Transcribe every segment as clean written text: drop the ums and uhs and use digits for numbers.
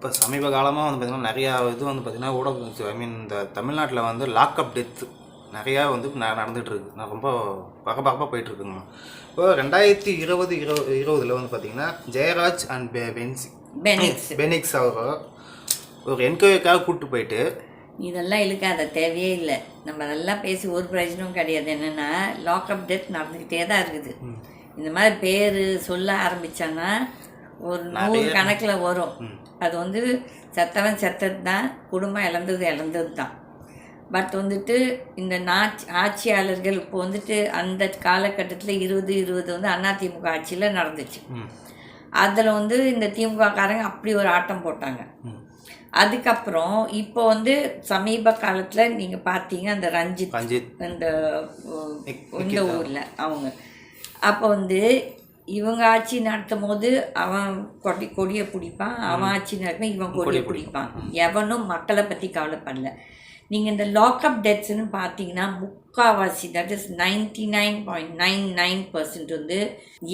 இப்போ சமீப காலமாக வந்து பார்த்திங்கன்னா நிறையா இது வந்து பார்த்திங்கன்னா ஊடகம் இந்த தமிழ்நாட்டில் வந்து லாக்அப் டெத்து நிறையா வந்து நடந்துகிட்ருக்கு. நான் ரொம்ப பகபகப்பாக போயிட்டுருக்குங்கம்மா. இப்போ 2020 வந்து பார்த்திங்கன்னா ஜெயராஜ் அண்ட் பெனிக்ஸ் அவர் ஒரு என்கொயரிக்காக கூப்பிட்டு போயிட்டு இதெல்லாம் இழுக்காத தேவையே இல்லை. நம்ம அதெல்லாம் பேசி ஒரு பிரயோஜனமும் கிடையாது. என்னென்னா லாக்அப் டெத் நடந்துக்கிட்டே தான் இருக்குது. இந்த மாதிரி பேர் சொல்ல ஆரம்பித்தான்னா ஒரு 100 கணக்கில் வரும். அது வந்து செத்தவன் செத்தது தான், குடும்பம் இழந்தது தான். பட் வந்துட்டு இந்த ஆட்சியாளர்கள் இப்போ வந்துட்டு அந்த காலகட்டத்தில் 2020 வந்து அதிமுக ஆட்சியில் நடந்துச்சு. அதில் வந்து இந்த திமுககாரங்க அப்படி ஒரு ஆட்டம் போட்டாங்க. அதுக்கப்புறம் இப்போ வந்து சமீப காலத்தில் நீங்கள் பார்த்தீங்க அந்த ரஞ்சித் இந்த ஊரில் அவங்க அப்போ வந்து இவங்க ஆட்சி நடத்தும் போது அவன் கொடியை பிடிப்பான், அவன் ஆட்சி நடக்கும் இவன் கொடியை பிடிப்பான். எவனும் மக்களை பற்றி கவலைப்படல. நீங்கள் இந்த லாக்அப் டெத்ஸ்ன்னு பார்த்தீங்கன்னா முக்கால்வாசி, தட் இஸ் 99.99% வந்து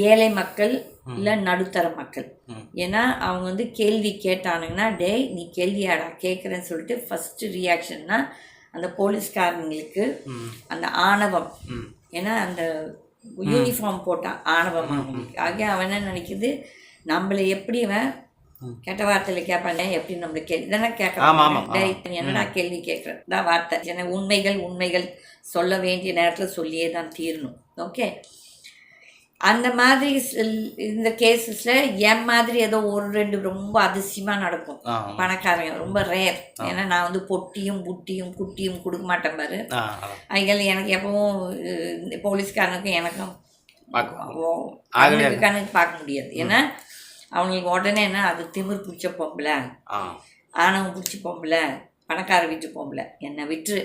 ஏழை மக்கள் இல்லை நடுத்தர மக்கள். ஏன்னா அவங்க வந்து கேள்வி கேட்டானுங்கன்னா டேய் நீ கேள்வியாடா கேட்குறேன்னு சொல்லிட்டு ஃபஸ்ட்டு ரியாக்ஷன்னா அந்த போலீஸ்காரங்களுக்கு அந்த ஆணவம். ஏன்னா அந்த யூனிஃபார்ம் போட்டான் ஆணவம் அவங்களுக்கு. ஆகிய அவன் என்ன நினைக்குது, நம்மளை எப்படி அவன் கெட்ட வார்த்தையில் கேட்பானே எப்படி நம்மளை இதெல்லாம் கேட்கலாம். என்னடா கேள்வி கேட்குறேன் தான் வார்த்தை. ஏன்னா உண்மைகள் சொல்ல வேண்டிய நேரத்தில் சொல்லியே தான் தீரணும். ஓகே, அந்த மாதிரி இந்த கேஸஸில் என் மாதிரி ஏதோ 1-2 ரொம்ப அதிசயமாக நடக்கும். பணக்காரங்க ரொம்ப ரேர். ஏன்னா நான் வந்து பொட்டியும் புட்டியும் குட்டியும் கொடுக்க மாட்டேன் பாரு. அதுகள் எனக்கு எப்பவும் போலீஸ்காரனுக்கும் எனக்கும் கணக்கு பார்க்க முடியாது. ஏன்னா அவங்களுக்கு உடனே என்ன அது திமிர் பிடிச்ச பொம்பளை, ஆணவம் பிடிச்ச பொம்பளை, பணக்கார வீட்டு பொம்பளை, என்னை விட்டுரு